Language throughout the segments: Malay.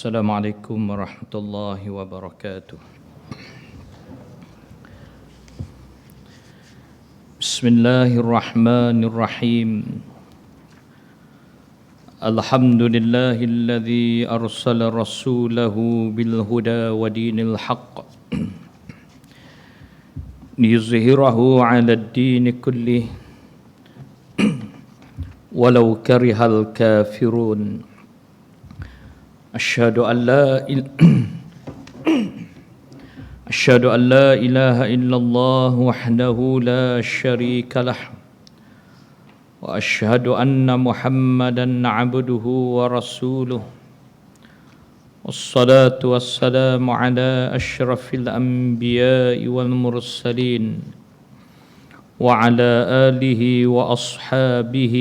Assalamualaikum warahmatullahi wabarakatuh. Bismillahirrahmanirrahim. Alhamdulillahilladzi arsala rasulahu bil huda wa dinil haqq liyuzhirahu 'alad din kullih walau karihal kafirun. أشهد أن لا إله إلا الله وحده لا شريك له وأشهد أن محمدا عبده ورسوله والصلاة والسلام على أشرف الأنبياء والمرسلين وعلى آله وأصحابه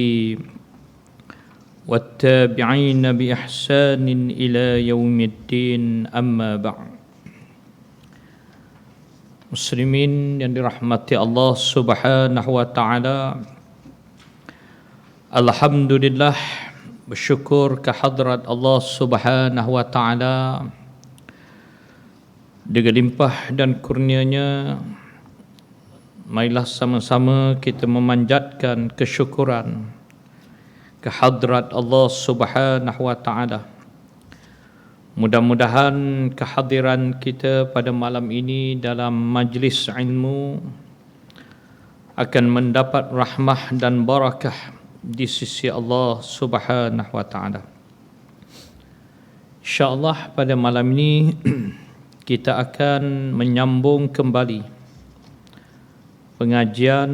والتابعين بإحسان إلى يوم الدين أما بعد. Muslimin yang dirahmati Allah Subhanahu wa taala, alhamdulillah, bersyukur kehadrat Allah Subhanahu wa taala dengan limpah dan kurnianya. Marilah sama-sama kita memanjatkan kesyukuran kehadrat Allah Subhanahu wa taala. Mudah-mudahan kehadiran kita pada malam ini dalam majlis ilmu akan mendapat rahmah dan barakah di sisi Allah Subhanahu wa taala. Insya-Allah pada malam ini kita akan menyambung kembali pengajian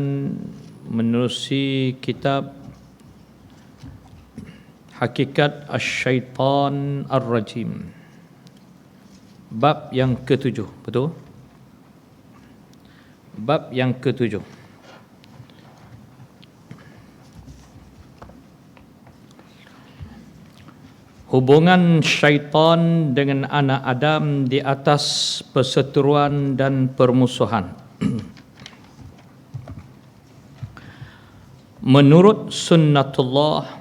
menerusi kitab Hakikat Asy-Syaitan Ar-Rajim, bab yang ke-7, betul? Bab yang ke-7. Hubungan syaitan dengan anak Adam di atas perseteruan dan permusuhan. Menurut sunnatullah,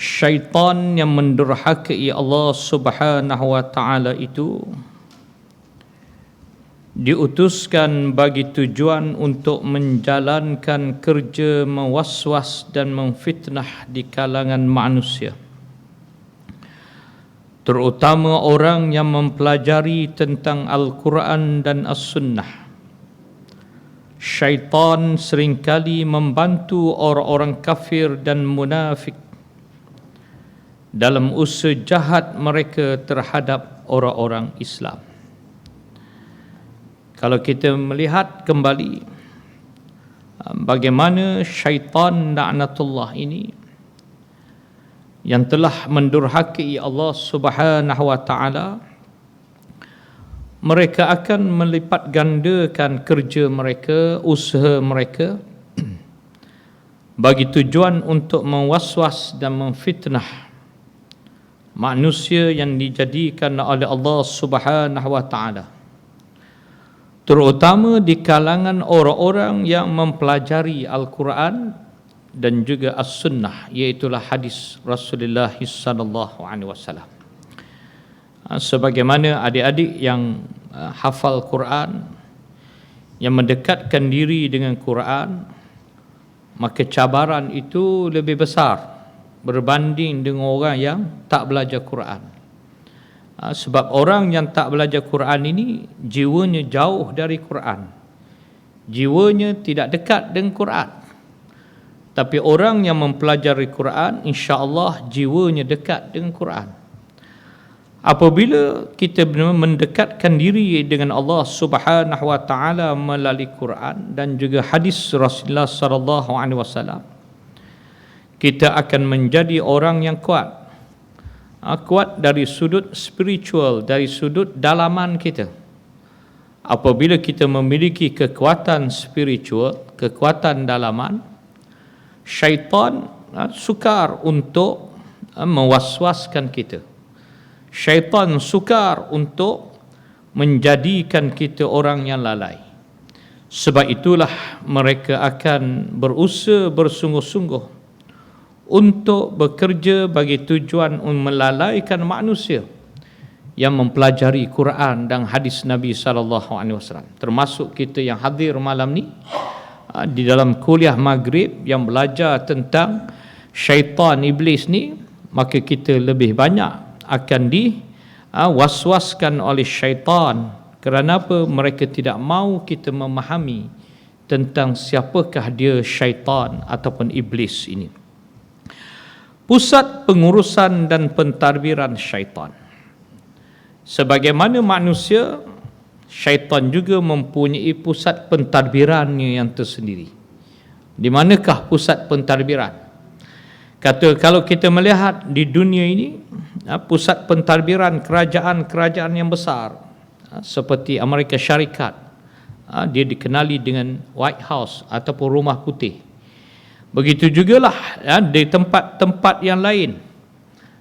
syaitan yang mendurhakai Allah Subhanahu wa taala itu diutuskan bagi tujuan untuk menjalankan kerja mewaswas dan memfitnah di kalangan manusia, terutama orang yang mempelajari tentang Al-Quran dan As-Sunnah. Syaitan seringkali membantu orang-orang kafir dan munafik dalam usaha jahat mereka terhadap orang-orang Islam. Kalau kita melihat kembali bagaimana syaitan la'natullah ini yang telah mendurhakai Allah Subhanahu wa taala, mereka akan melipat gandakan kerja mereka, usaha mereka bagi tujuan untuk mewaswas dan memfitnah manusia yang dijadikan oleh Allah Subhanahu wa taala, terutama di kalangan orang-orang yang mempelajari Al-Quran dan juga As-Sunnah, iaitu hadis Rasulullah sallallahu alaihi wasallam. Sebagaimana adik-adik yang hafal Quran, yang mendekatkan diri dengan Quran, maka cabaran itu lebih besar berbanding dengan orang yang tak belajar Quran. Sebab orang yang tak belajar Quran ini jiwanya jauh dari Quran, jiwanya tidak dekat dengan Quran. Tapi orang yang mempelajari Quran, insya-Allah jiwanya dekat dengan Quran. Apabila kita mendekatkan diri dengan Allah Subhanahu wa taala melalui Quran dan juga hadis Rasulullah sallallahu alaihi wasallam, kita akan menjadi orang yang kuat. Kuat dari sudut spiritual, dari sudut dalaman kita. Apabila kita memiliki kekuatan spiritual, kekuatan dalaman, syaitan sukar untuk mewaswaskan kita. Syaitan sukar untuk menjadikan kita orang yang lalai. Sebab itulah mereka akan berusaha bersungguh-sungguh untuk bekerja bagi tujuan melalaikan manusia yang mempelajari Quran dan hadis Nabi SAW. Termasuk kita yang hadir malam ni di dalam kuliah maghrib yang belajar tentang syaitan iblis ni, maka kita lebih banyak akan diwaswaskan oleh syaitan. Kerana apa? Mereka tidak mahu kita memahami tentang siapakah dia syaitan ataupun iblis ini. Pusat pengurusan dan pentadbiran syaitan. Sebagaimana manusia, syaitan juga mempunyai pusat pentadbirannya yang tersendiri. Di manakah pusat pentadbiran? Kata kalau kita melihat di dunia ini, pusat pentadbiran kerajaan-kerajaan yang besar seperti Amerika Syarikat, dia dikenali dengan White House ataupun Rumah Putih. Begitu jugalah di tempat-tempat yang lain.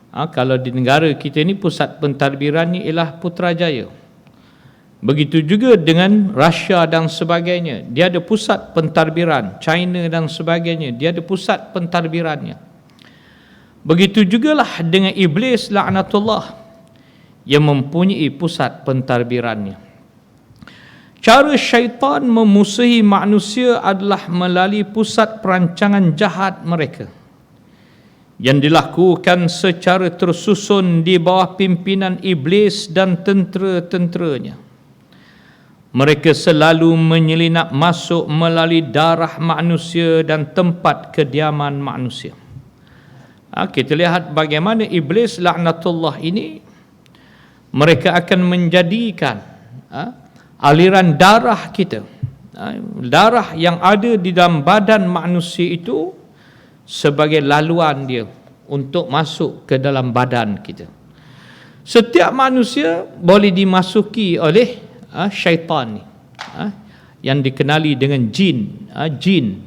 Kalau di negara kita ni pusat pentadbirannya ialah Putrajaya. Begitu juga dengan Rusia dan sebagainya, dia ada pusat pentadbiran. China dan sebagainya, dia ada pusat pentadbirannya. Begitu jugalah dengan iblis laknatullah yang mempunyai pusat pentadbirannya. Cara syaitan memusuhi manusia adalah melalui pusat perancangan jahat mereka yang dilakukan secara tersusun di bawah pimpinan iblis dan tentera-tenteranya. Mereka selalu menyelinap masuk melalui darah manusia dan tempat kediaman manusia. Kita lihat bagaimana iblis laknatullah ini, mereka akan menjadikan aliran darah kita, darah yang ada di dalam badan manusia itu sebagai laluan dia untuk masuk ke dalam badan kita. Setiap manusia boleh dimasuki oleh syaitan ni, yang dikenali dengan jin.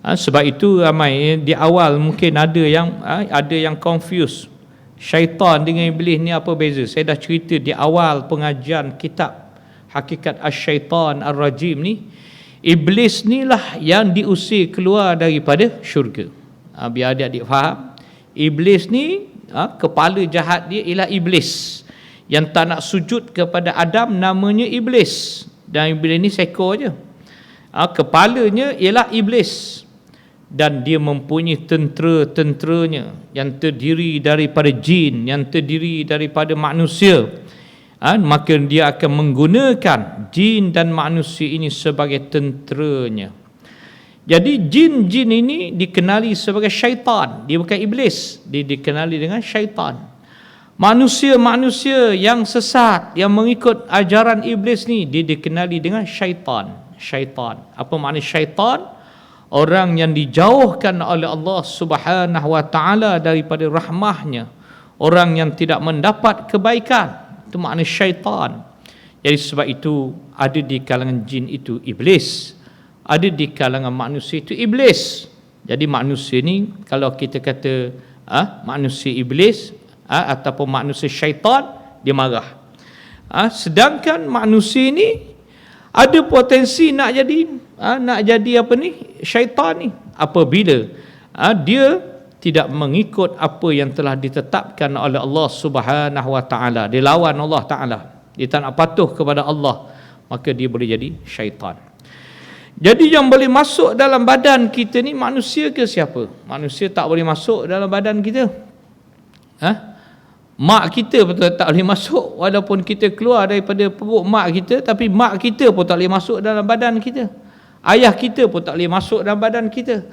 Sebab itu ramai di awal mungkin ada yang confuse syaitan dengan iblis ni apa beza. Saya dah cerita di awal pengajian kitab Hakikat Asy-Syaitan Ar-Rajim ni, iblis ni lah yang diusir keluar daripada syurga. Biar adik-adik faham, iblis ni kepala jahat dia ialah iblis yang tak nak sujud kepada Adam, namanya iblis. Dan iblis ni seekor je. Kepalanya ialah iblis, dan dia mempunyai tentera-tenteranya yang terdiri daripada jin, yang terdiri daripada manusia. Maka dia akan menggunakan jin dan manusia ini sebagai tenteranya. Jadi jin-jin ini dikenali sebagai syaitan. Dia bukan iblis, dia dikenali dengan syaitan. Manusia-manusia yang sesat, yang mengikut ajaran iblis ni, dia dikenali dengan syaitan. Syaitan. Apa makna syaitan? Orang yang dijauhkan oleh Allah Subhanahu wa taala daripada rahmahnya. Orang yang tidak mendapat kebaikan. Itu makna syaitan. Jadi sebab itu ada di kalangan jin itu iblis, ada di kalangan manusia itu iblis. Jadi manusia ni kalau kita kata manusia iblis ataupun manusia syaitan, dia marah. Sedangkan manusia ni ada potensi nak jadi syaitan ni apabila dia tidak mengikut apa yang telah ditetapkan oleh Allah Subhanahu wa taala. Dia lawan Allah Taala. Dia tak nak patuh kepada Allah, maka dia boleh jadi syaitan. Jadi yang boleh masuk dalam badan kita ni manusia ke siapa? Manusia tak boleh masuk dalam badan kita. Mak kita betul tak boleh masuk, walaupun kita keluar daripada perut mak kita, tapi mak kita pun tak boleh masuk dalam badan kita. Ayah kita pun tak boleh masuk dalam badan kita.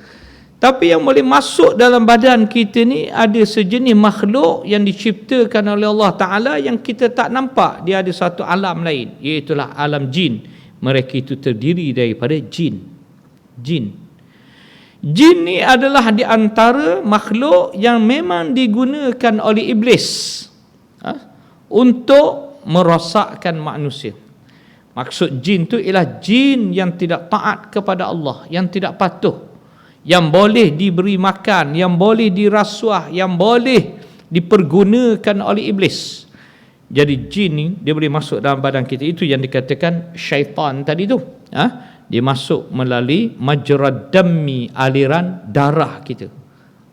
Tapi yang boleh masuk dalam badan kita ni ada sejenis makhluk yang diciptakan oleh Allah Ta'ala yang kita tak nampak. Dia ada satu alam lain, iaitulah alam jin. Mereka itu terdiri daripada jin. Jin ni adalah di antara makhluk yang memang digunakan oleh iblis untuk merosakkan manusia. Maksud jin tu ialah jin yang tidak taat kepada Allah, yang tidak patuh, yang boleh diberi makan, yang boleh dirasuah, yang boleh dipergunakan oleh iblis. Jadi jin ni dia boleh masuk dalam badan kita. Itu yang dikatakan syaitan tadi tu. Dia masuk melalui majrad dammi, aliran darah kita.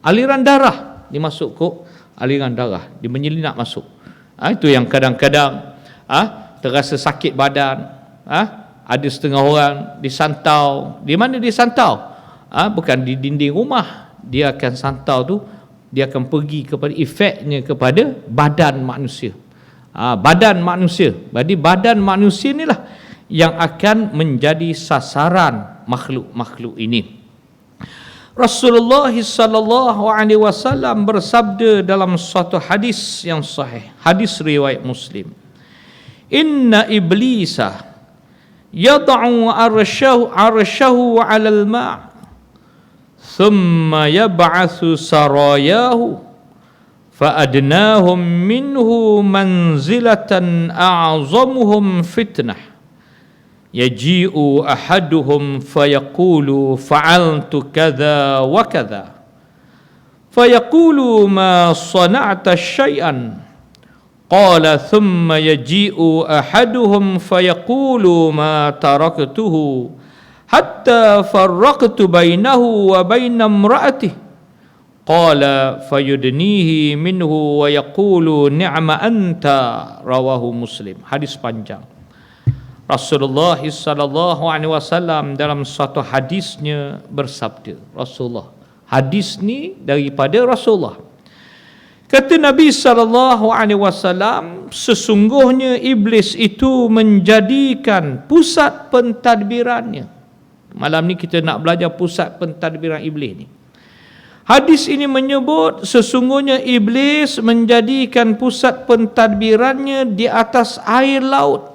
aliran darah, dia masuk ke aliran darah, dia menyelinap masuk. Itu yang kadang-kadang terasa sakit badan. Ada setengah orang disantau. Di mana disantau? Bukan di dinding rumah. Dia akan santau tu, dia akan pergi kepada efeknya kepada badan manusia. Badan manusia. Jadi badan manusia inilah yang akan menjadi sasaran makhluk-makhluk ini. Rasulullah sallallahu alaihi wasallam bersabda dalam suatu hadis yang sahih, hadis riwayat Muslim. Inna iblisa yad'u arsyahu 'alal ma' thumma yab'atsu sarayahu fa adnahum minhu manzilatan a'zamuhum fitnah. Yaji'u ahaduhum fayaqulu fa'altu kadha wa kadha fayaqulu ma sana'ta syai'an qala thumma yaji'u ahaduhum fayaqulu ma taraktuhu hatta farraqtu bainahu wa baina imra'atihi qala fayudnihi minhu wa yaqulu ni'ma anta, rawahu Muslim. Hadis panjang. Rasulullah sallallahu alaihi wasallam dalam satu hadisnya bersabda, Rasulullah, hadis ni daripada Rasulullah. Kata Nabi sallallahu alaihi wasallam, sesungguhnya iblis itu menjadikan pusat pentadbirannya. Malam ni kita nak belajar pusat pentadbiran iblis ni. Hadis ini menyebut sesungguhnya iblis menjadikan pusat pentadbirannya di atas air laut.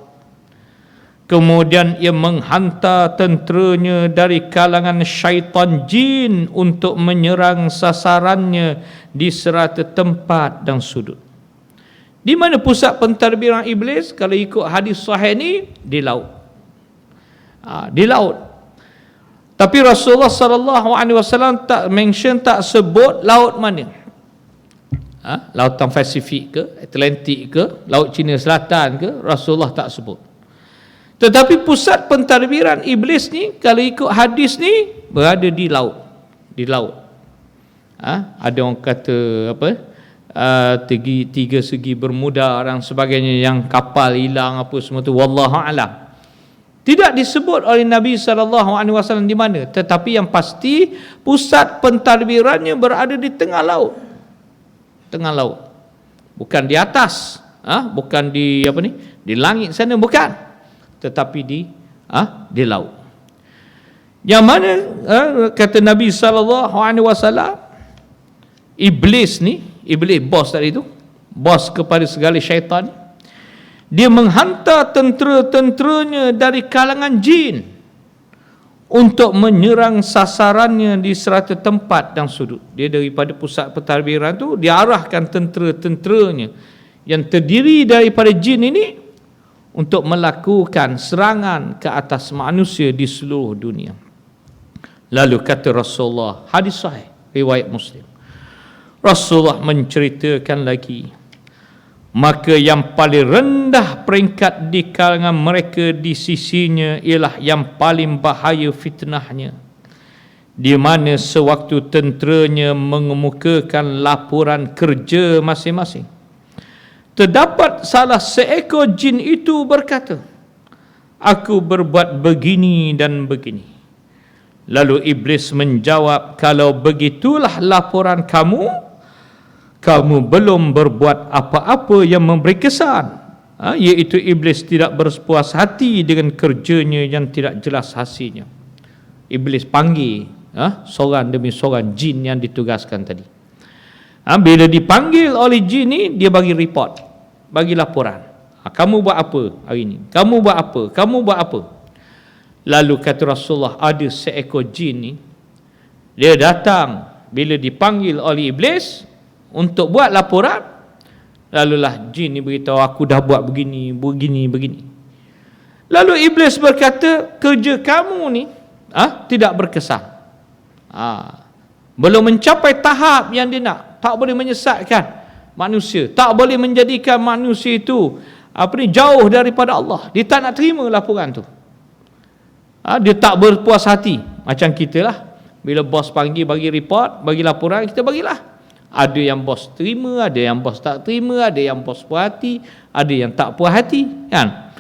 Kemudian ia menghantar tenteranya dari kalangan syaitan jin untuk menyerang sasarannya di serata tempat dan sudut. Di mana pusat pentadbiran iblis? Kalau ikut hadis sahih ni, di laut. Di laut. Tapi Rasulullah sallallahu alaihi wasallam tak mention, tak sebut laut mana. Lautan Pasifik ke, Atlantik ke, Laut Cina Selatan ke, Rasulullah tak sebut. Tetapi pusat pentadbiran iblis ni, kalau ikut hadis ni, berada di laut. Di laut. Ada orang kata tiga segi Bermuda dan sebagainya, yang kapal hilang apa semua tu, wallahu alam. Tidak disebut oleh Nabi SAW di mana, tetapi yang pasti pusat pentadbirannya berada di tengah laut. Tengah laut. Bukan di atas, bukan di di langit sana, bukan. Tetapi di laut. Yang mana kata Nabi SAW, iblis ni, iblis bos tadi tu, bos kepada segala syaitan, dia menghantar tentera-tenteranya dari kalangan jin untuk menyerang sasarannya di serata tempat dan sudut. Dia daripada pusat pentadbiran tu, dia arahkan tentera-tenteranya yang terdiri daripada jin ini untuk melakukan serangan ke atas manusia di seluruh dunia. Lalu kata Rasulullah, hadis sahih riwayat Muslim, Rasulullah menceritakan lagi, maka yang paling rendah peringkat di kalangan mereka di sisinya ialah yang paling bahaya fitnahnya, di mana sewaktu tenteranya mengemukakan laporan kerja masing-masing, terdapat salah seekor jin itu berkata, aku berbuat begini dan begini. Lalu iblis menjawab, kalau begitulah laporan kamu, kamu belum berbuat apa-apa yang memberi kesan. Iaitu iblis tidak berpuas hati dengan kerjanya yang tidak jelas hasilnya. Iblis panggil seorang demi seorang jin yang ditugaskan tadi. Bila dipanggil oleh jin ni, dia bagi report, bagi laporan. Kamu buat apa hari ni? Kamu buat apa? Kamu buat apa? Lalu kata Rasulullah, ada seekor jin ni, dia datang bila dipanggil oleh iblis untuk buat laporan. Lalulah jin ni beritahu, aku dah buat begini, begini, begini. Lalu iblis berkata, kerja kamu ni tidak berkesan. Belum mencapai tahap yang dia nak. Tak boleh menyesatkan manusia, tak boleh menjadikan manusia itu jauh daripada Allah. Dia tak nak terima laporan tu. Dia tak berpuas hati. Macam kita lah, Bila bos panggil bagi report, bagi laporan, kita bagilah. Ada yang bos terima, ada yang bos tak terima, ada yang bos puas hati, ada yang tak puas hati, kan?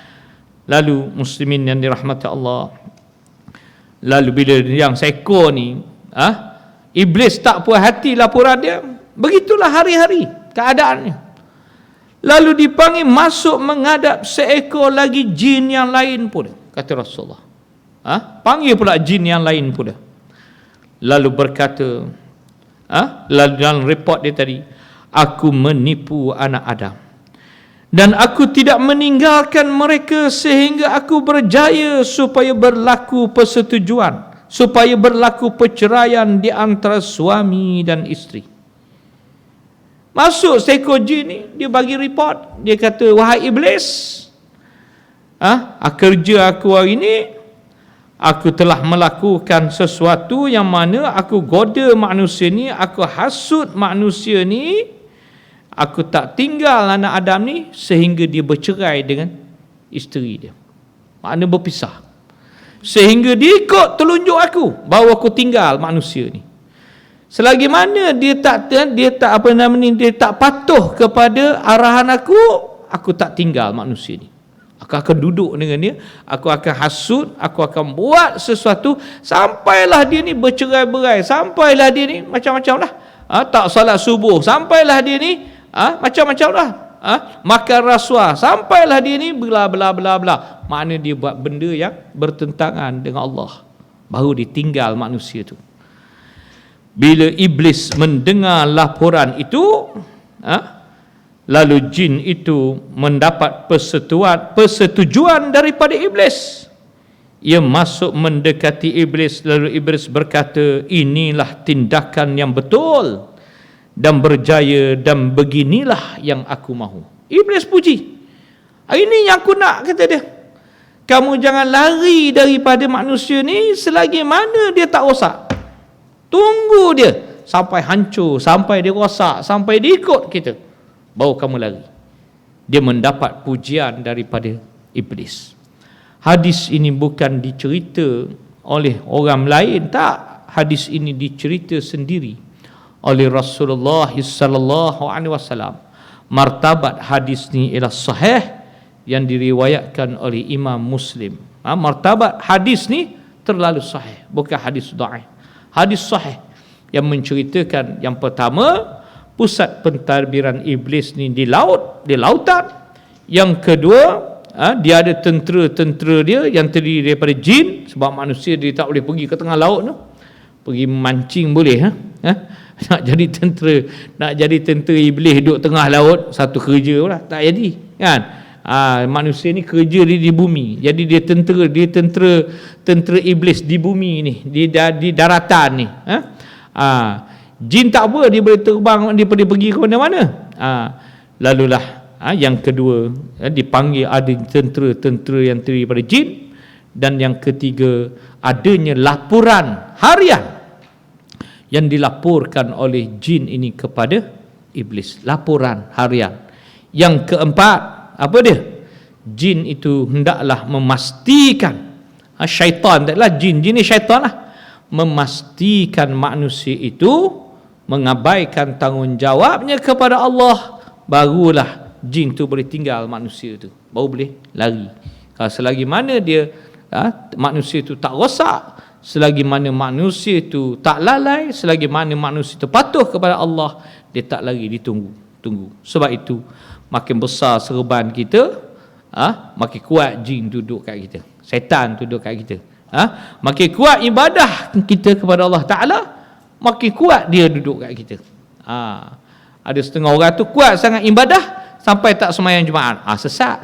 Lalu muslimin yang dirahmati Allah, lalu bila yang seko ni, iblis tak puas hati laporan dia, begitulah hari-hari keadaannya. Lalu dipanggil masuk menghadap seekor lagi jin yang lain pula, kata Rasulullah. Panggil pula jin yang lain pula. Lalu berkata, lalu dalam report dia tadi, aku menipu anak Adam dan aku tidak meninggalkan mereka sehingga aku berjaya supaya berlaku persetujuan, supaya berlaku perceraian di antara suami dan isteri. Masuk seekor jin ni, dia bagi report, dia kata, wahai iblis, kerja aku hari ni, aku telah melakukan sesuatu yang mana aku goda manusia ni, aku hasut manusia ni, aku tak tinggal anak Adam ni sehingga dia bercerai dengan isteri dia. Maknanya berpisah. Sehingga dia ikut telunjuk aku bahawa aku tinggal manusia ni. Selagi mana dia tak patuh kepada arahan aku tak tinggal manusia ni. Aku akan duduk dengan dia, aku akan hasut, aku akan buat sesuatu sampailah dia ni bercerai-berai, sampailah dia ni macam-macam lah. Tak salat subuh, sampailah dia ni macam-macam lah. Makan rasuah, sampailah dia ni bla bla bla bla. Maknanya dia buat benda yang bertentangan dengan Allah, baru ditinggal manusia tu. Bila iblis mendengar laporan itu, lalu jin itu mendapat persetujuan daripada iblis. Ia masuk mendekati iblis, lalu iblis berkata, inilah tindakan yang betul dan berjaya dan beginilah yang aku mahu. Iblis puji, ini yang aku nak, kata dia. Kamu jangan lari daripada manusia ni selagi mana dia tak rosak. Tunggu dia sampai hancur, sampai dia rosak, sampai dia ikut kita, baru kamu lari. Dia mendapat pujian daripada iblis. Hadis ini bukan dicerita oleh orang lain, tak. Hadis ini dicerita sendiri oleh Rasulullah sallallahu alaihi wasallam. Martabat hadis ni ialah sahih yang diriwayatkan oleh Imam Muslim. Martabat hadis ni terlalu sahih, bukan hadis dhaif. Hadis sahih yang menceritakan yang pertama, pusat pentadbiran iblis ni di laut, di lautan. Yang kedua, dia ada tentera-tentera dia yang terdiri daripada jin, sebab manusia dia tak boleh pergi ke tengah laut tu. Pergi mancing boleh, nak jadi tentera iblis duduk tengah laut, satu kerja lah, tak jadi, kan? Manusia ni kerja dia di bumi, jadi dia tentera iblis di bumi ni, di daratan ni. Jin tak apa, dia boleh terbang, dia boleh pergi ke mana-mana. Lalulah yang kedua, dipanggil ada tentera-tentera yang terdiri daripada jin. Dan yang ketiga, adanya laporan harian yang dilaporkan oleh jin ini kepada iblis, laporan harian. Yang keempat, apa dia? Jin itu hendaklah memastikan, syaitan taklah jin ni syaitan lah, memastikan manusia itu mengabaikan tanggungjawabnya kepada Allah, barulah jin tu boleh tinggal manusia tu, baru boleh lari. Kalau selagi mana dia manusia itu tak rosak, selagi mana manusia itu tak lalai, selagi mana manusia itu patuh kepada Allah, dia tak lari, ditunggu. Sebab itu makin besar serban kita, makin kuat jin duduk kat kita, syaitan duduk kat kita. Makin kuat ibadah kita kepada Allah Ta'ala, makin kuat dia duduk kat kita. Ada setengah orang tu kuat sangat ibadah sampai tak sembahyang Jumaat, sesat.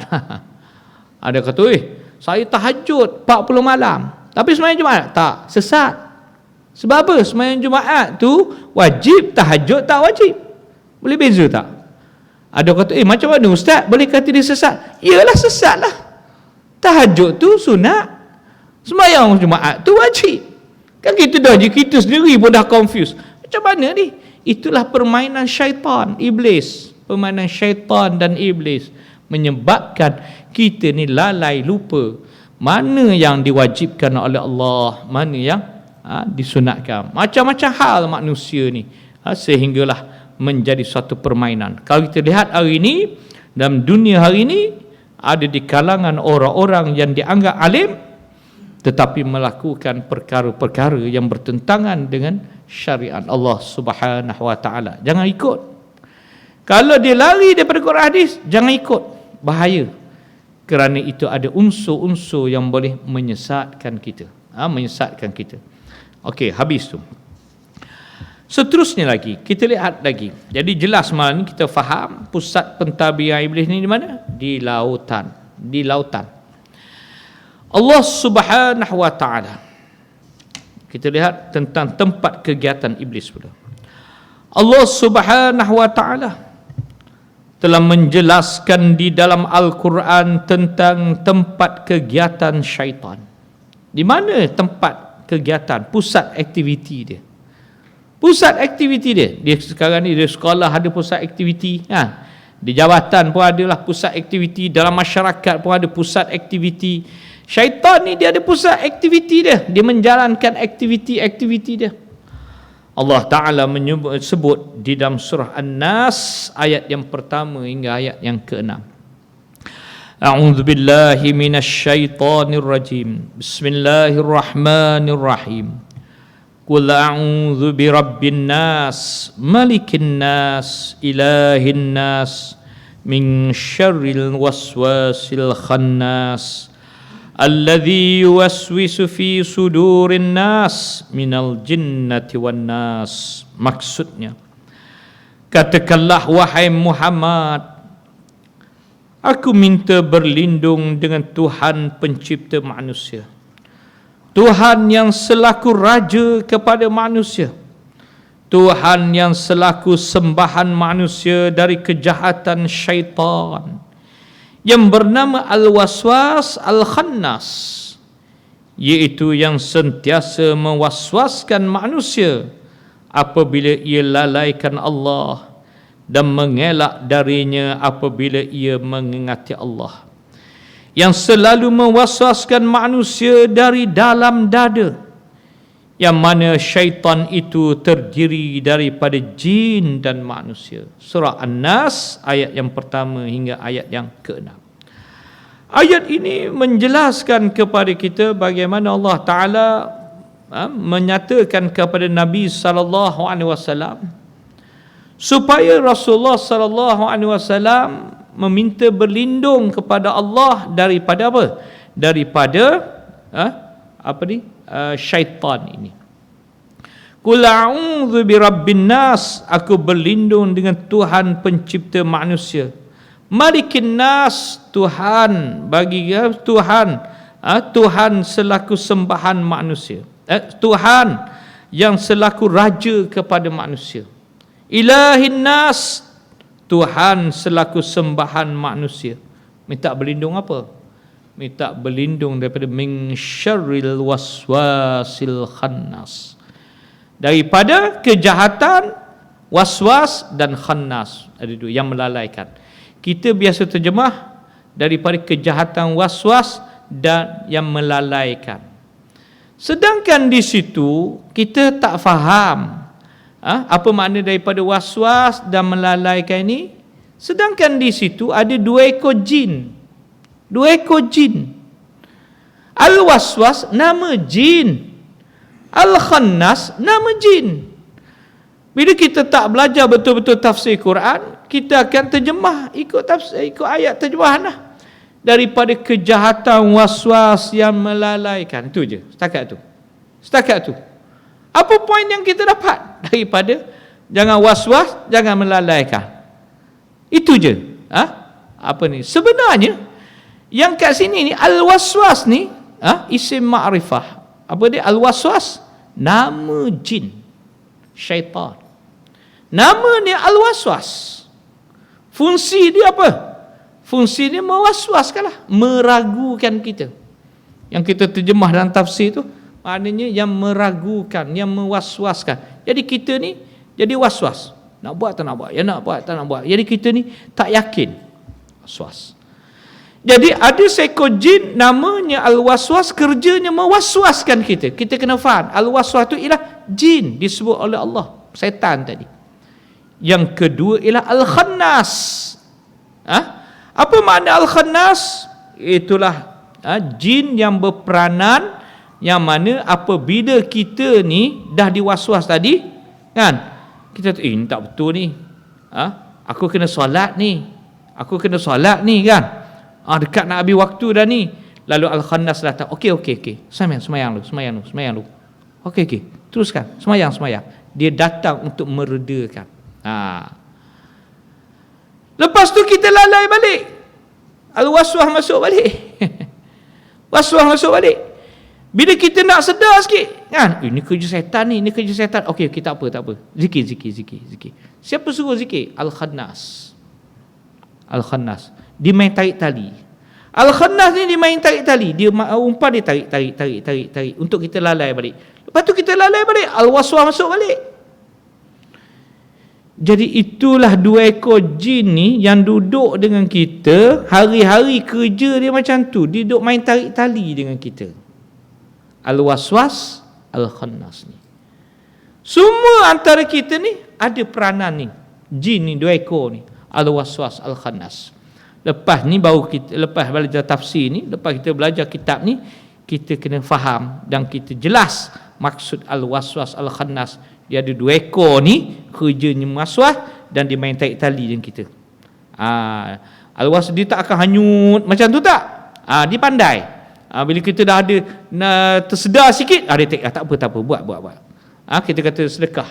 Ada kata, saya tahajud 40 malam tapi sembahyang Jumaat tak, sesat. Sebab apa? Sembahyang Jumaat tu wajib, tahajud tak wajib. Boleh beza tak? Ada kata, macam mana ustaz boleh kata dia sesat? Iyalah sesat lah. Tahajud tu sunat, sembahyang Jumaat tu wajib. Kan kita dah, kita sendiri pun dah confused. Macam mana ni? Itulah permainan syaitan, iblis. Permainan syaitan dan iblis menyebabkan kita ni lalai, lupa mana yang diwajibkan oleh Allah, mana yang disunatkan. Macam-macam hal manusia ni sehinggalah menjadi suatu permainan. Kalau kita lihat hari ini, dalam dunia hari ini, ada di kalangan orang-orang yang dianggap alim tetapi melakukan perkara-perkara yang bertentangan dengan syariat Allah Subhanahu wa taala. Jangan ikut. Kalau dia lari daripada Quran hadis, jangan ikut. Bahaya. Kerana itu ada unsur-unsur yang boleh menyesatkan kita. Menyesatkan kita. Okey, habis tu. Seterusnya lagi, kita lihat lagi. Jadi jelas malam ni kita faham pusat pentadbiran iblis ni di mana? Di lautan. Di lautan. Allah Subhanahu wa taala. Kita lihat tentang tempat kegiatan iblis pula. Allah Subhanahu wa taala telah menjelaskan di dalam Al-Quran tentang tempat kegiatan syaitan. Di mana tempat kegiatan, pusat aktiviti dia? Pusat aktiviti dia. Dia sekarang ni di sekolah ada pusat aktiviti, di jabatan pun adalah pusat aktiviti, dalam masyarakat pun ada pusat aktiviti. Syaitan ni dia ada pusat aktiviti dia. Dia menjalankan aktiviti-aktiviti dia. Allah Ta'ala sebut di dalam surah An-Nas ayat yang pertama hingga ayat yang ke-6. A'udzu billahi minasyaitonir rajim. Bismillahirrahmanirrahim. Qul a'udzu birabbin nas, malikin nas, ilahin nas, min syarril waswasil khannas. Alladhi yuwaswisu fi sudurin nas minal jinnati wan nas. Maksudnya, katakanlah wahai Muhammad, aku minta berlindung dengan Tuhan pencipta manusia, Tuhan yang selaku raja kepada manusia, Tuhan yang selaku sembahan manusia dari kejahatan syaitan yang bernama Al-Waswas Al-Khannas, iaitu yang sentiasa mewaswaskan manusia apabila ia lalaikan Allah dan mengelak darinya apabila ia mengingati Allah, yang selalu mewaswaskan manusia dari dalam dada, yang mana syaitan itu terdiri daripada jin dan manusia. Surah An-Nas ayat yang pertama hingga ayat yang ke-6. Ayat ini menjelaskan kepada kita bagaimana Allah Ta'ala menyatakan kepada Nabi SAW supaya Rasulullah SAW meminta berlindung kepada Allah daripada apa? Daripada syaitan ini. Qul a'udzu birabbin nas, aku berlindung dengan Tuhan pencipta manusia. Malikin nas, Tuhan bagi Tuhan, Tuhan selaku sembahan manusia, Tuhan yang selaku raja kepada manusia. Ilahin nas, Tuhan selaku sembahan manusia. Minta berlindung apa? Minta berlindung daripada min syarril waswasil khannas, daripada kejahatan waswas dan khannas. Ada dua yang melalaikan. Kita biasa terjemah daripada kejahatan waswas dan yang melalaikan. Sedangkan di situ kita tak faham apa makna daripada waswas dan melalaikan ini. Sedangkan di situ ada dua ekor jin. Dua ekor jin. Al-Waswas nama jin, Al-Khannas nama jin. Bila kita tak belajar betul-betul tafsir Quran, kita akan terjemah ikut tafsir, ikut ayat terjemahan lah. Daripada kejahatan waswas yang melalaikan. Itu je, setakat tu. Setakat tu. Apa poin yang kita dapat daripada jangan waswas, jangan melalaikan? Itu je. Apa ni? Sebenarnya yang kat sini ni al-waswas ni isim ma'rifah. Apa dia al-waswas? Nama jin, syaitan. Nama dia al-waswas. Fungsi dia apa? Fungsi dia mewaswaskanlah, meragukan kita. Yang kita terjemah dalam tafsir tu maknanya yang meragukan, yang mewaswaskan. Jadi kita ni jadi waswas. Nak buat tak nak buat? Ya nak buat tak nak buat. Jadi kita ni tak yakin. Waswas. Jadi ada seekor jin namanya Al-Waswas, kerjanya mewaswaskan kita. Kita kena faham, Al-Waswas itu ialah jin disebut oleh Allah, setan tadi. Yang kedua ialah Al-Khannas. Apa makna Al-Khannas? Itulah jin yang berperanan, yang mana apabila kita ni dah diwaswas tadi kan, kita ni tak betul ni, aku kena solat ni kan, dekat nak habis waktu dah ni. Lalu Al-Khannas datang, okey, semayang lu. Okey, teruskan, semayang. Dia datang untuk meredakan. Lepas tu kita lalai balik, Al-Waswas masuk balik. Waswas masuk balik. Bila kita nak sedar sikit kan, ini kerja setan ni, okey, tak apa. Zikir. Siapa suruh zikir? Al-Khannas. Dia main tarik tali. Al-Khannas ni dia main tarik tali. Dia umpan, dia tarik untuk kita lalai balik. Lepas tu kita lalai balik, Al-Waswas masuk balik. Jadi itulah dua ekor jin ni yang duduk dengan kita, hari-hari kerja dia macam tu. Dia duduk main tarik tali dengan kita. Al-Waswas, Al-Khannas ni. Semua antara kita ni ada peranan ni. Jin ni dua ekor ni, Al-Waswas, Al-Khannas. Lepas ni baru kita, lepas belajar tafsir ni, lepas kita belajar kitab ni, kita kena faham dan kita jelas maksud Al-Waswas, Al-Khannas. Dia ada dua ekor ni, kerjanya waswas dan dia main tarik tali dengan kita. Al-Waswas dia tak akan hanyut macam tu tak? Dia pandai. Bila kita dah ada tersedar sikit, dia tak apa, buat. Kita kata sedekah.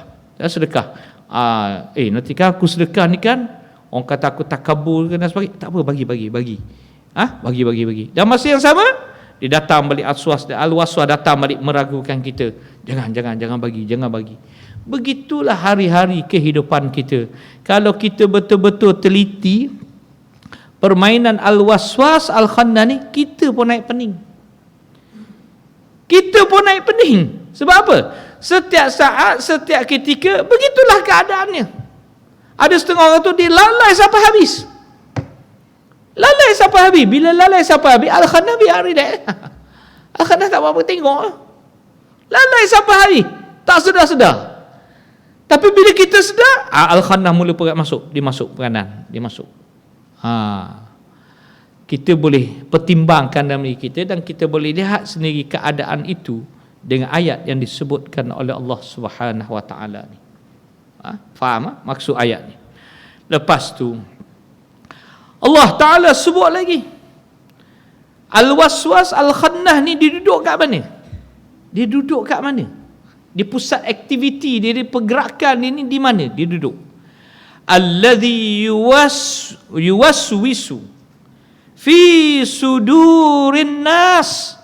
Nanti kan aku sedekah ni kan, orang kata aku takabur dan sebagainya. Tak apa, bagi. Bagi. Dan masa yang sama, dia datang balik, Al-Waswas datang balik meragukan kita. Jangan bagi. Begitulah hari-hari kehidupan kita. Kalau kita betul-betul teliti permainan Al-Waswas, Al-Khannas ni, kita pun naik pening. Sebab apa? Setiap saat, setiap ketika, begitulah keadaannya. Ada setengah orang tu dia lalai sampai habis. Bila lalai sampai habis, Al-Khannas biar relax. Al-Khannas tak apa-apa tengok. Lalai sampai habis, tak sedar. Tapi bila kita sedar, Al-Khannas mula masuk. Dia masuk peranan. Kita boleh pertimbangkan dalam diri kita dan kita boleh lihat sendiri keadaan itu dengan ayat yang disebutkan oleh Allah Subhanahu Wa Taala ni. Faham maksud ayat ni? Lepas tu Allah Taala sebut lagi, Al-Waswas, Al-Khannas ni dia duduk kat mana? Di pusat aktiviti dia, pergerakan ini di mana dia duduk? Alladhi yuwaswisu fi sudurin nas.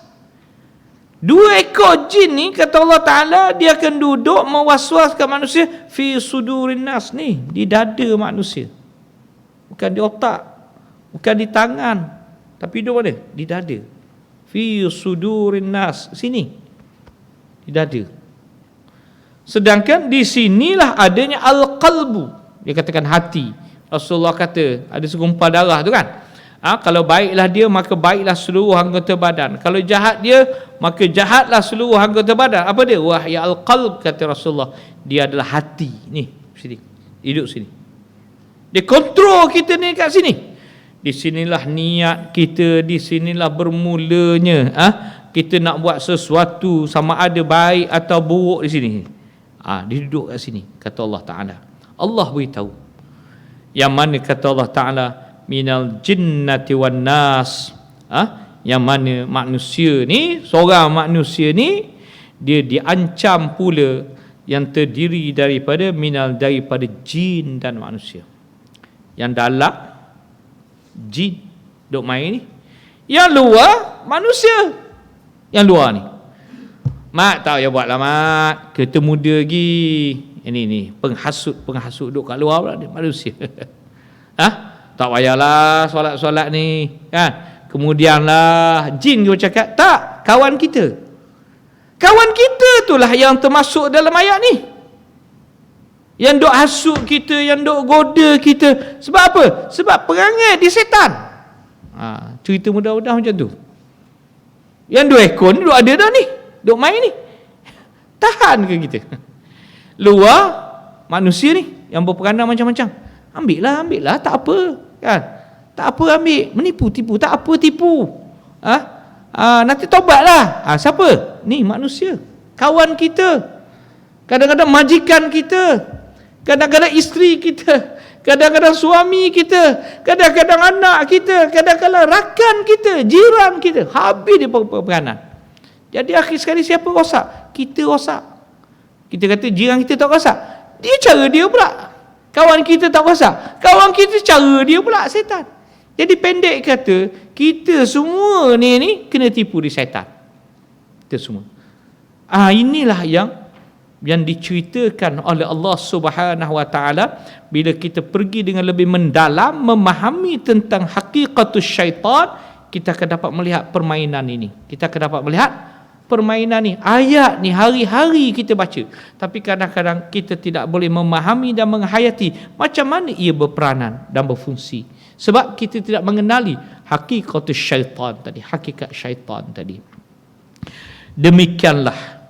Dua ekor jin ni kata Allah Ta'ala, dia akan duduk mewaswaskan manusia fi sudurin nas ni, di dada manusia. Bukan di otak, bukan di tangan, tapi duduk mana? Di dada. Fi sudurin nas, sini, di dada. Sedangkan di sinilah adanya al-qalbu. Dia katakan hati. Rasulullah kata ada segumpal darah tu kan. Kalau baiklah dia, maka baiklah seluruh anggota badan. Kalau jahat dia, maka jahatlah seluruh anggota badan. Apa dia? Wahya al-qalb, kata Rasulullah. Dia adalah hati. Ni, sini. Hidup sini. Dia kontrol kita ni kat sini. Di sinilah niat kita, di sinilah bermulanya. Kita nak buat sesuatu, sama ada baik atau buruk di sini. Dia duduk kat sini, kata Allah Ta'ala. Allah beritahu. Yang mana kata Allah Ta'ala, minal jinnati wan nas. Yang mana manusia ni, seorang manusia ni, dia diancam pula yang terdiri daripada jin dan manusia. Yang dalam jin duk main ni, yang luar manusia. Yang luar ni, mak tahu ya buatlah mak, kita muda lagi. Ini ni penghasut duk kat luar pula dia manusia. Tak payahlah solat ni kan. Kemudianlah jin dia cakap, tak, kawan kita itulah yang termasuk dalam ayat ni, yang duk hasut kita, yang duk goda kita. Sebab apa? Sebab perangai di setan. Cerita mudah-mudah macam tu. Yang 2 ekor ni duk ada dah ni, duk main ni. Tahan ke kita? Luar manusia ni yang berperanan macam-macam. Ambil lah, tak apa kan? Tak apa ambil, menipu-tipu, tak apa tipu. Nanti tobatlah. Siapa? Ni manusia, kawan kita. Kadang-kadang majikan kita, kadang-kadang isteri kita, kadang-kadang suami kita, kadang-kadang anak kita, kadang-kadang rakan kita, jiran kita. Habis dia peranan. Jadi akhir sekali siapa rosak? Kita rosak. Kita kata jiran kita tak rosak, dia cara dia pula. Kawan kita tak rosak, kawan kita cara dia pula, setan. Jadi pendek kata, kita semua ni kena tipu di syaitan. Kita semua. Inilah yang diceritakan oleh Allah Subhanahu Wa Taala bila kita pergi dengan lebih mendalam memahami tentang hakikatus syaitan, kita akan dapat melihat permainan ini. Kita akan dapat melihat permainan ni. Ayat ni hari-hari kita baca, tapi kadang-kadang kita tidak boleh memahami dan menghayati macam mana ia berperanan dan berfungsi. Sebab kita tidak mengenali hakikatus syaitan tadi, hakikat syaitan tadi. Demikianlah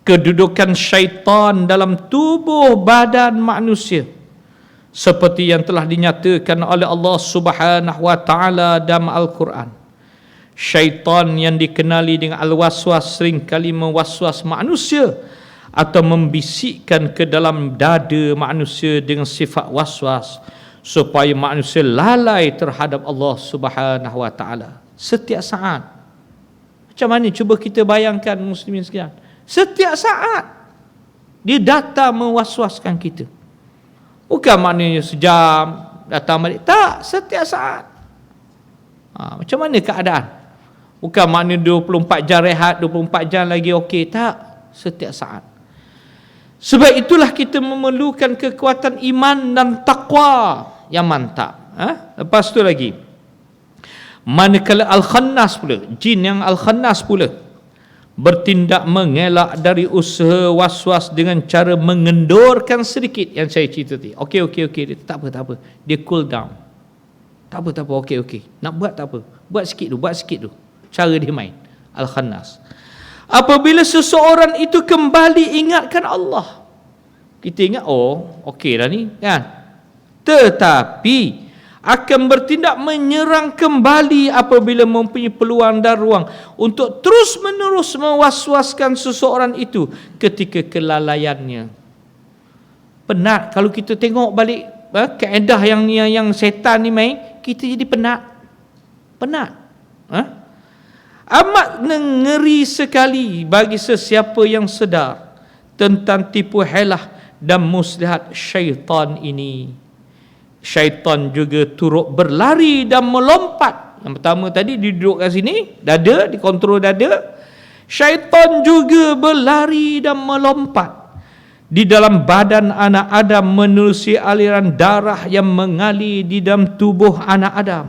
kedudukan syaitan dalam tubuh badan manusia, seperti yang telah dinyatakan oleh Allah Subhanahu Wa Taala dalam Al-Quran. Syaitan yang dikenali dengan al-waswas seringkali mewaswas manusia atau membisikkan ke dalam dada manusia dengan sifat waswas, supaya manusia lalai terhadap Allah Subhanahu Wa Taala setiap saat. Macam mana cuba kita bayangkan muslimin sekalian? Setiap saat dia datang mewaswaskan kita. Bukan maknanya sejam datang balik, tak, setiap saat. Macam mana keadaan? Bukan maknanya 24 jam rehat, 24 jam lagi okey, tak, setiap saat. Sebab itulah kita memerlukan kekuatan iman dan taqwa yang mantap. Lepas tu lagi, manakala Al-Khannas pula, jin yang Al-Khannas pula bertindak mengelak dari usaha waswas dengan cara mengendorkan sedikit yang saya cerita tadi. Okey, tak apa. Dia cool down. Tak apa, okey. Nak buat tak apa. Buat sikit tu. Cara dia main. Al-Khannas. Apabila seseorang itu kembali ingatkan Allah, kita ingat, okey dah ni kan. Tetapi akan bertindak menyerang kembali apabila mempunyai peluang dan ruang untuk terus menerus mewaswaskan seseorang itu ketika kelalaiannya. Penat. Kalau kita tengok balik kaedah yang setan ni main, kita jadi penat. Amat ngeri sekali bagi sesiapa yang sedar tentang tipu helah dan muslihat syaitan ini. Syaitan juga turut berlari dan melompat. Yang pertama tadi duduk kat sini, dada, dikontrol dada. Syaitan juga berlari dan melompat di dalam badan anak Adam menerusi aliran darah yang mengalir di dalam tubuh anak Adam,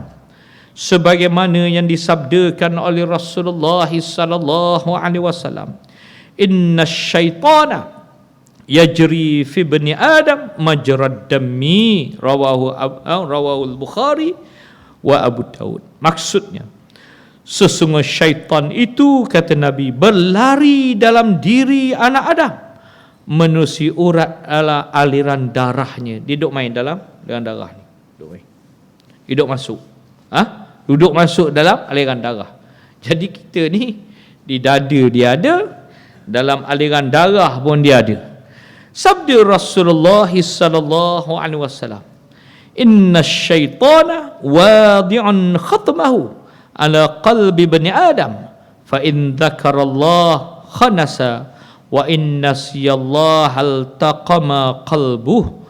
sebagaimana yang disabdakan oleh Rasulullah sallallahu alaihi wasallam, inna syaitana yajri fi bani Adam majrad dammi, rawahu al-Bukhari wa Abu Daud. Maksudnya, sesungguhnya syaitan itu, kata Nabi, berlari dalam diri anak Adam menerusi urat ala aliran darahnya. Dia duduk main dalam darah ni, duduk masuk, duduk masuk dalam aliran darah. Jadi kita ni di dada dia ada, dalam aliran darah pun dia ada. Sabda Rasulullah sallallahu alaihi wasallam, inna syaitana wadi'un khatmahu ala qalbi bani Adam, fa in dzakarallah khanasa wa in nasiyallah altaqama qalbuh.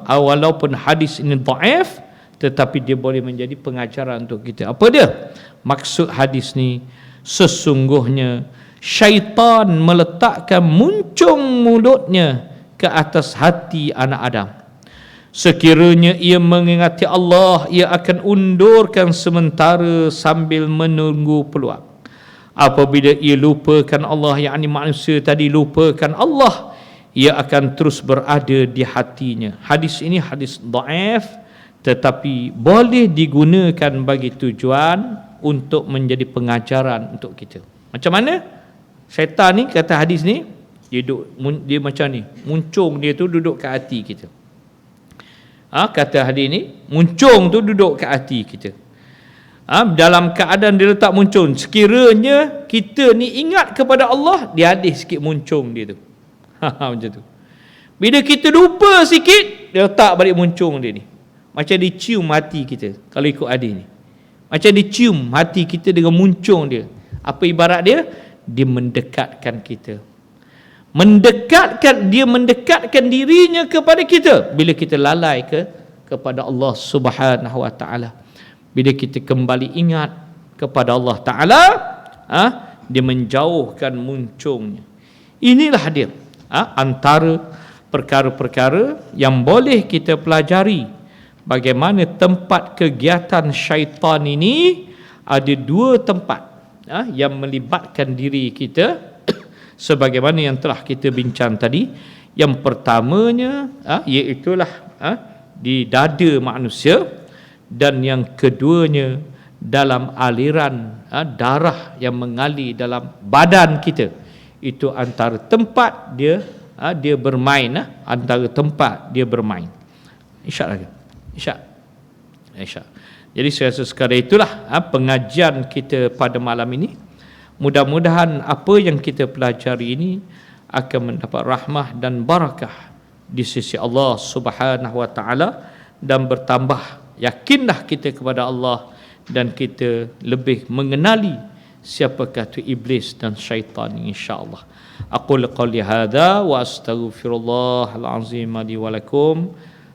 Walaupun hadis ini dhaif, tetapi dia boleh menjadi pengajaran untuk kita. Apa dia maksud hadis ni? Sesungguhnya syaitan meletakkan muncung mulutnya ke atas hati anak Adam. Sekiranya ia mengingati Allah, ia akan undurkan sementara sambil menunggu peluang. Apabila ia lupakan Allah, yakni manusia tadi lupakan Allah, ia akan terus berada di hatinya. Hadis ini hadis dhaif tetapi boleh digunakan bagi tujuan untuk menjadi pengajaran untuk kita. Macam mana? Syaitan ni, kata hadis ni, dia macam ni, muncung dia tu duduk kat hati kita. Kata hadis ni, muncung tu duduk kat hati kita. Dalam keadaan dia letak muncung, sekiranya kita ni ingat kepada Allah, dia ada sikit muncung dia tu. Macam tu. Bila kita lupa sikit, dia letak balik muncung dia ni. Macam dia cium hati kita, kalau ikut hadis ni. Macam dia cium hati kita dengan muncung dia. Apa ibarat dia? Dia mendekatkan kita. Dia mendekatkan dirinya kepada kita bila kita lalai kepada Allah Subhanahu wa taala. Bila kita kembali ingat kepada Allah taala, dia menjauhkan muncungnya. Inilah dia, antara perkara-perkara yang boleh kita pelajari, bagaimana tempat kegiatan syaitan ini. Ada dua tempat yang melibatkan diri kita sebagaimana yang telah kita bincang tadi. Yang pertamanya iaitulah di dada manusia, dan yang keduanya dalam aliran darah yang mengalir dalam badan kita. Itu antara tempat dia bermain, antara tempat dia bermain. Isyak. Jadi saya rasa sekadar itulah pengajian kita pada malam ini. Mudah-mudahan apa yang kita pelajari ini akan mendapat rahmah dan barakah di sisi Allah Subhanahu wa taala, dan bertambah yakinlah kita kepada Allah, dan kita lebih mengenali siapakah itu iblis dan syaitan, insya-Allah. Aqul qawli hadza wa astaghfirullahal azim li wa lakum.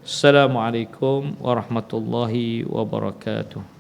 Assalamualaikum warahmatullahi wabarakatuh.